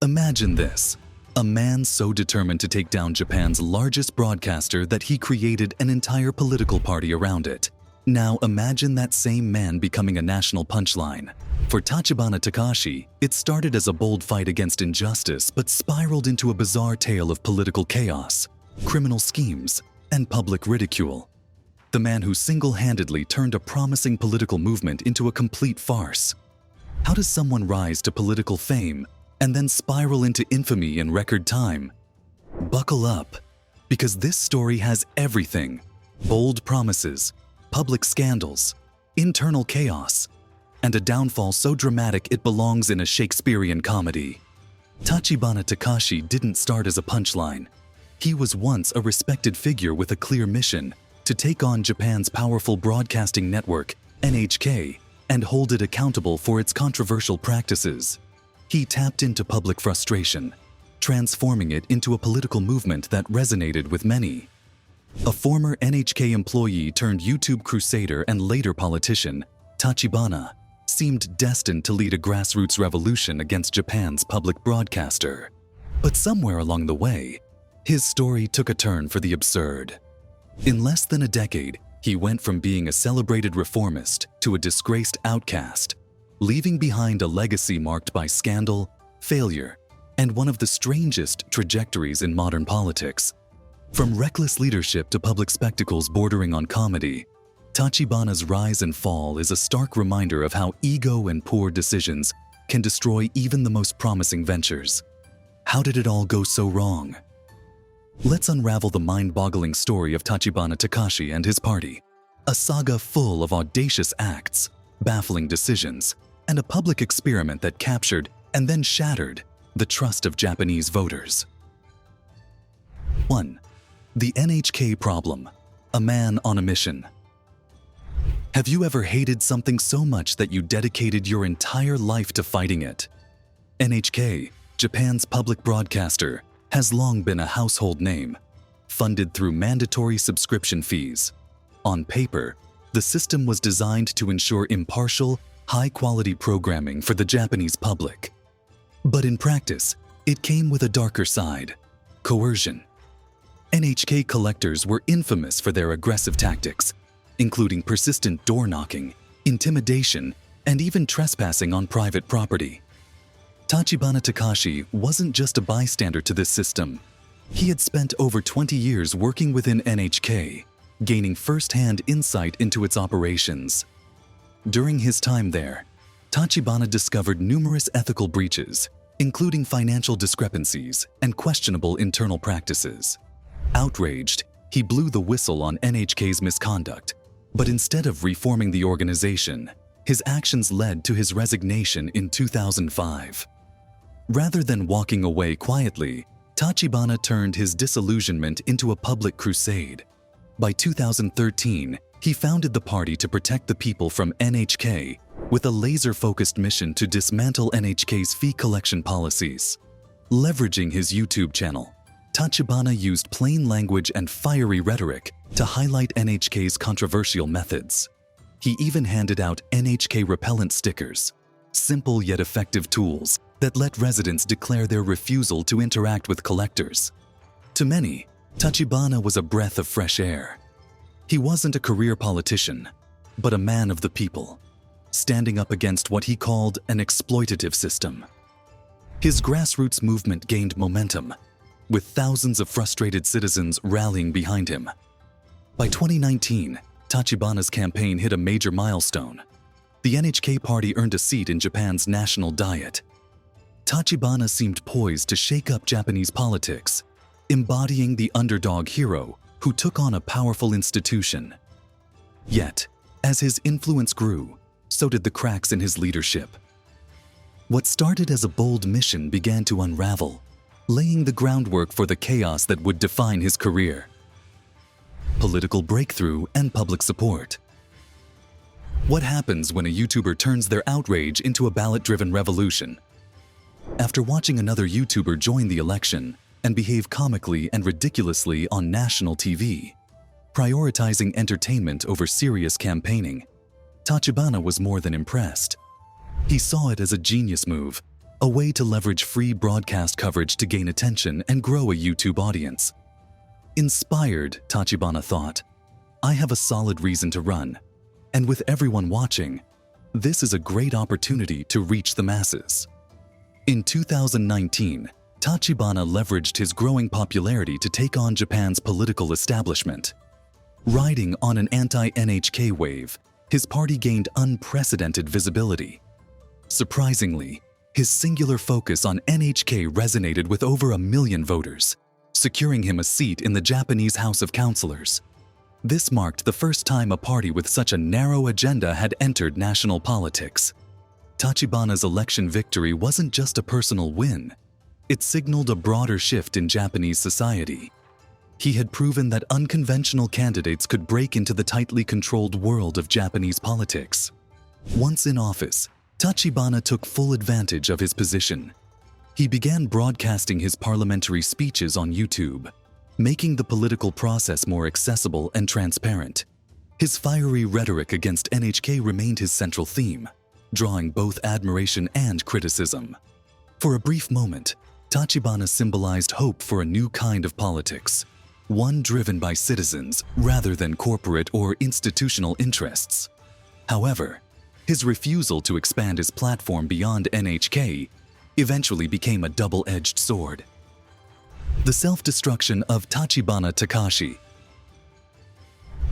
Imagine this. A man so determined to take down Japan's largest broadcaster that he created an entire political party around it. Now imagine that same man becoming a national punchline. For Tachibana Takashi, it started as a bold fight against injustice but spiraled into a bizarre tale of political chaos, criminal schemes, and public ridicule. The man who single-handedly turned a promising political movement into a complete farce. How does someone rise to political fame and then spiral into infamy in record time? Buckle up, because this story has everything: bold promises, public scandals, internal chaos, and a downfall so dramatic it belongs in a Shakespearean comedy. Tachibana Takashi didn't start as a punchline. He was once a respected figure with a clear mission: to take on Japan's powerful broadcasting network, NHK, and hold it accountable for its controversial practices. He tapped into public frustration, transforming it into a political movement that resonated with many. A former NHK employee turned YouTube crusader and later politician, Tachibana seemed destined to lead a grassroots revolution against Japan's public broadcaster. But somewhere along the way, his story took a turn for the absurd. In less than a decade, he went from being a celebrated reformist to a disgraced outcast, leaving behind a legacy marked by scandal, failure, and one of the strangest trajectories in modern politics. From reckless leadership to public spectacles bordering on comedy, Tachibana's rise and fall is a stark reminder of how ego and poor decisions can destroy even the most promising ventures. How did it all go so wrong? Let's unravel the mind-boggling story of Tachibana Takashi and his party. A saga full of audacious acts, baffling decisions, and a public experiment that captured and then shattered the trust of Japanese voters. 1. The NHK problem. A man on a mission. Have you ever hated something so much that you dedicated your entire life to fighting it? NHK, Japan's public broadcaster, has long been a household name, funded through mandatory subscription fees. On paper, the system was designed to ensure impartial, high-quality programming for the Japanese public. But in practice, it came with a darker side: coercion. NHK collectors were infamous for their aggressive tactics, including persistent door-knocking, intimidation, and even trespassing on private property. Tachibana Takashi wasn't just a bystander to this system. He had spent over 20 years working within NHK, gaining first-hand insight into its operations. During his time there, Tachibana discovered numerous ethical breaches, including financial discrepancies and questionable internal practices. Outraged, he blew the whistle on NHK's misconduct, but instead of reforming the organization, his actions led to his resignation in 2005. Rather than walking away quietly, Tachibana turned his disillusionment into a public crusade. By 2013, he founded the party to protect the people from NHK with a laser-focused mission to dismantle NHK's fee collection policies. Leveraging his YouTube channel, Tachibana used plain language and fiery rhetoric to highlight NHK's controversial methods. He even handed out NHK repellent stickers, simple yet effective tools that let residents declare their refusal to interact with collectors. To many, Tachibana was a breath of fresh air. He wasn't a career politician, but a man of the people, standing up against what he called an exploitative system. His grassroots movement gained momentum, with thousands of frustrated citizens rallying behind him. By 2019, Tachibana's campaign hit a major milestone. The NHK party earned a seat in Japan's national diet. Tachibana seemed poised to shake up Japanese politics, embodying the underdog hero who took on a powerful institution. Yet, as his influence grew, so did the cracks in his leadership. What started as a bold mission began to unravel, laying the groundwork for the chaos that would define his career. Political breakthrough and public support. What happens when a YouTuber turns their outrage into a ballot-driven revolution? After watching another YouTuber join the election and behave comically and ridiculously on national TV, prioritizing entertainment over serious campaigning, Tachibana was more than impressed. He saw it as a genius move, a way to leverage free broadcast coverage to gain attention and grow a YouTube audience. Inspired, Tachibana thought, I have a solid reason to run, and with everyone watching, this is a great opportunity to reach the masses. In 2019, Tachibana leveraged his growing popularity to take on Japan's political establishment. Riding on an anti-NHK wave, his party gained unprecedented visibility. Surprisingly, his singular focus on NHK resonated with over 1 million voters, securing him a seat in the Japanese House of Councillors. This marked the first time a party with such a narrow agenda had entered national politics. Tachibana's election victory wasn't just a personal win. It signaled a broader shift in Japanese society. He had proven that unconventional candidates could break into the tightly controlled world of Japanese politics. Once in office, Tachibana took full advantage of his position. He began broadcasting his parliamentary speeches on YouTube, making the political process more accessible and transparent. His fiery rhetoric against NHK remained his central theme, drawing both admiration and criticism. For a brief moment, Tachibana symbolized hope for a new kind of politics, one driven by citizens rather than corporate or institutional interests. However, his refusal to expand his platform beyond NHK eventually became a double-edged sword. The self-destruction of Tachibana Takashi.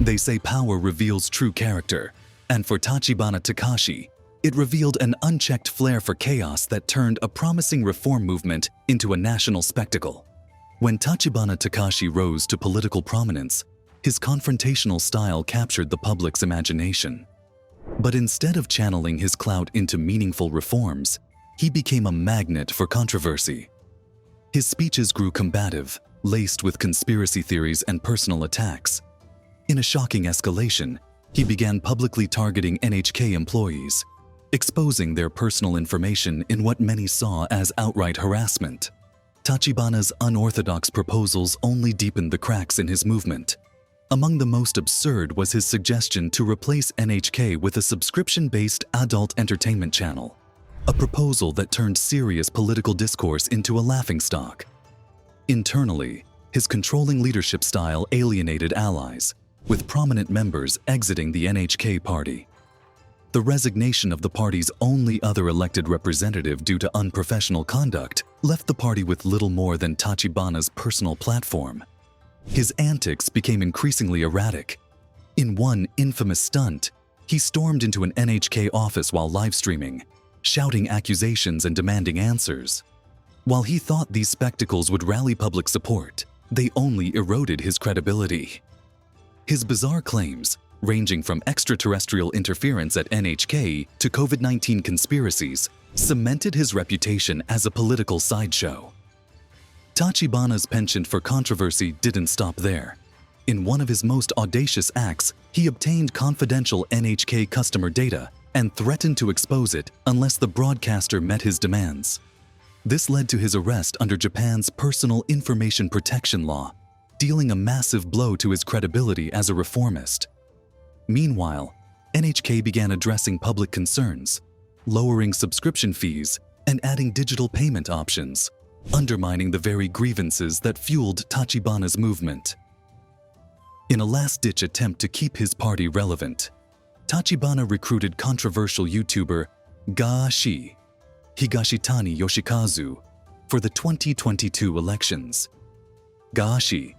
They say power reveals true character, and for Tachibana Takashi, it revealed an unchecked flair for chaos that turned a promising reform movement into a national spectacle. When Tachibana Takashi rose to political prominence, his confrontational style captured the public's imagination. But instead of channeling his clout into meaningful reforms, he became a magnet for controversy. His speeches grew combative, laced with conspiracy theories and personal attacks. In a shocking escalation, he began publicly targeting NHK employees, exposing their personal information in what many saw as outright harassment. Tachibana's unorthodox proposals only deepened the cracks in his movement. Among the most absurd was his suggestion to replace NHK with a subscription-based adult entertainment channel, a proposal that turned serious political discourse into a laughingstock. Internally, his controlling leadership style alienated allies, with prominent members exiting the NHK party. The resignation of the party's only other elected representative due to unprofessional conduct left the party with little more than Tachibana's personal platform. His antics became increasingly erratic. In one infamous stunt, he stormed into an NHK office while live-streaming, shouting accusations and demanding answers. While he thought these spectacles would rally public support, they only eroded his credibility. His bizarre claims, ranging from extraterrestrial interference at NHK to COVID-19 conspiracies, cemented his reputation as a political sideshow. Tachibana's penchant for controversy didn't stop there. In one of his most audacious acts, he obtained confidential NHK customer data and threatened to expose it unless the broadcaster met his demands. This led to his arrest under Japan's Personal Information Protection Law, dealing a massive blow to his credibility as a reformist. Meanwhile, NHK began addressing public concerns, lowering subscription fees and adding digital payment options, undermining the very grievances that fueled Tachibana's movement. In a last-ditch attempt to keep his party relevant, Tachibana recruited controversial YouTuber Gashi Higashitani Yoshikazu for the 2022 elections. Gashi,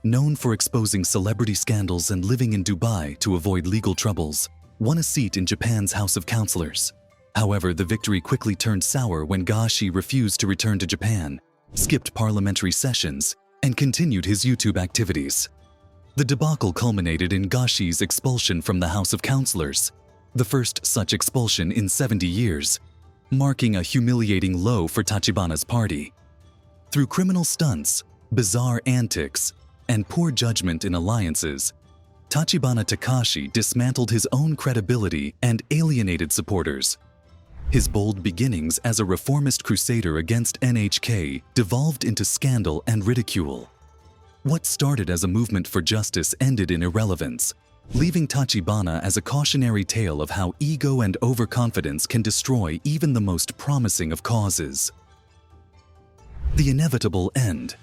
known for exposing celebrity scandals and living in Dubai to avoid legal troubles, won a seat in Japan's House of Councillors. However, the victory quickly turned sour when Gashi refused to return to Japan, skipped parliamentary sessions, and continued his YouTube activities. The debacle culminated in Gashi's expulsion from the House of Councillors, the first such expulsion in 70 years, marking a humiliating low for Tachibana's party. Through criminal stunts, bizarre antics, and poor judgment in alliances, Tachibana Takashi dismantled his own credibility and alienated supporters. His bold beginnings as a reformist crusader against NHK devolved into scandal and ridicule. What started as a movement for justice ended in irrelevance, leaving Tachibana as a cautionary tale of how ego and overconfidence can destroy even the most promising of causes. The inevitable end.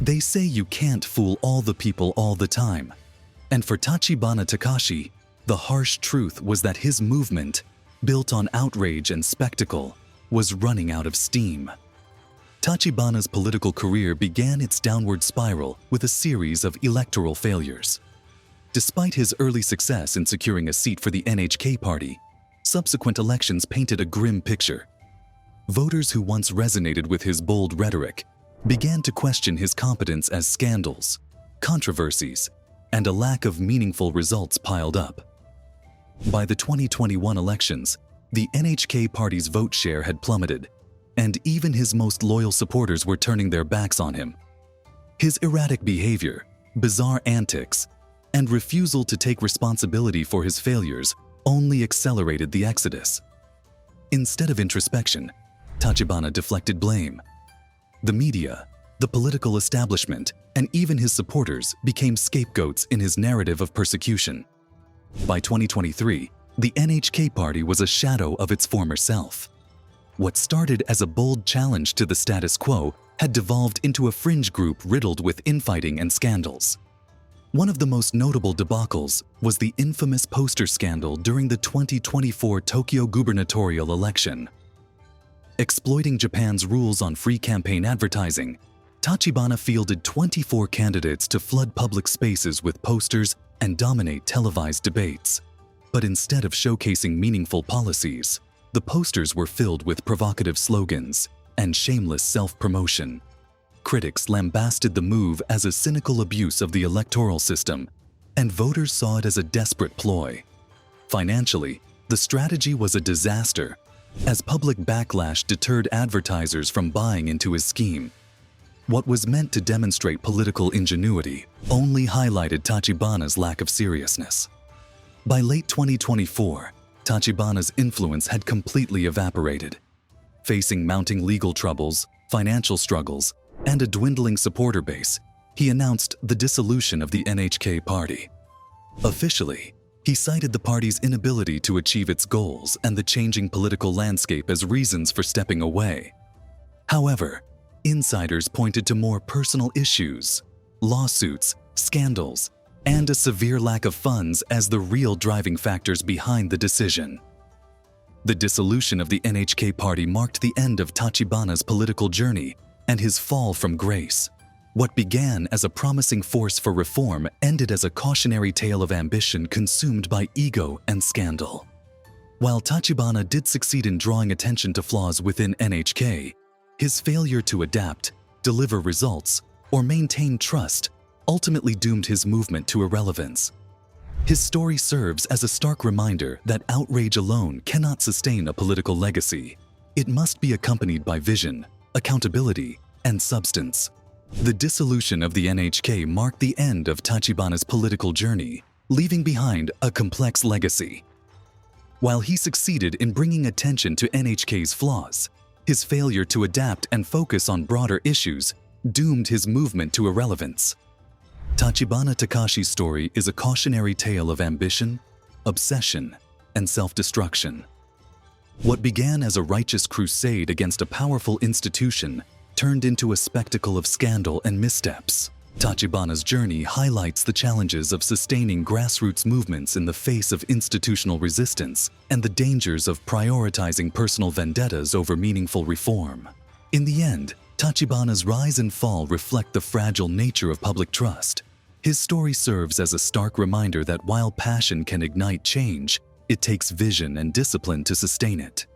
They say you can't fool all the people all the time. And for Tachibana Takashi, the harsh truth was that his movement, built on outrage and spectacle, was running out of steam. Tachibana's political career began its downward spiral with a series of electoral failures. Despite his early success in securing a seat for the NHK party, subsequent elections painted a grim picture. Voters who once resonated with his bold rhetoric began to question his competence as scandals, controversies, and a lack of meaningful results piled up. By the 2021 elections, the NHK party's vote share had plummeted, and even his most loyal supporters were turning their backs on him. His erratic behavior, bizarre antics, and refusal to take responsibility for his failures only accelerated the exodus. Instead of introspection, Tachibana deflected blame. The media, the political establishment, and even his supporters became scapegoats in his narrative of persecution. By 2023, the NHK party was a shadow of its former self. What started as a bold challenge to the status quo had devolved into a fringe group riddled with infighting and scandals. One of the most notable debacles was the infamous poster scandal during the 2024 Tokyo gubernatorial election. Exploiting Japan's rules on free campaign advertising, Tachibana fielded 24 candidates to flood public spaces with posters and dominate televised debates. But instead of showcasing meaningful policies, the posters were filled with provocative slogans and shameless self-promotion. Critics lambasted the move as a cynical abuse of the electoral system, and voters saw it as a desperate ploy. Financially, the strategy was a disaster, as public backlash deterred advertisers from buying into his scheme. What was meant to demonstrate political ingenuity only highlighted Tachibana's lack of seriousness. By late 2024, Tachibana's influence had completely evaporated. Facing mounting legal troubles, financial struggles, and a dwindling supporter base, he announced the dissolution of the NHK party. Officially, he cited the party's inability to achieve its goals and the changing political landscape as reasons for stepping away. However, insiders pointed to more personal issues, lawsuits, scandals, and a severe lack of funds as the real driving factors behind the decision. The dissolution of the NHK party marked the end of Tachibana's political journey and his fall from grace. What began as a promising force for reform ended as a cautionary tale of ambition consumed by ego and scandal. While Tachibana did succeed in drawing attention to flaws within NHK, his failure to adapt, deliver results, or maintain trust ultimately doomed his movement to irrelevance. His story serves as a stark reminder that outrage alone cannot sustain a political legacy. It must be accompanied by vision, accountability, and substance. The dissolution of the NHK marked the end of Tachibana's political journey, leaving behind a complex legacy. While he succeeded in bringing attention to NHK's flaws, his failure to adapt and focus on broader issues doomed his movement to irrelevance. Tachibana Takashi's story is a cautionary tale of ambition, obsession, and self-destruction. What began as a righteous crusade against a powerful institution turned into a spectacle of scandal and missteps. Tachibana's journey highlights the challenges of sustaining grassroots movements in the face of institutional resistance and the dangers of prioritizing personal vendettas over meaningful reform. In the end, Tachibana's rise and fall reflect the fragile nature of public trust. His story serves as a stark reminder that while passion can ignite change, it takes vision and discipline to sustain it.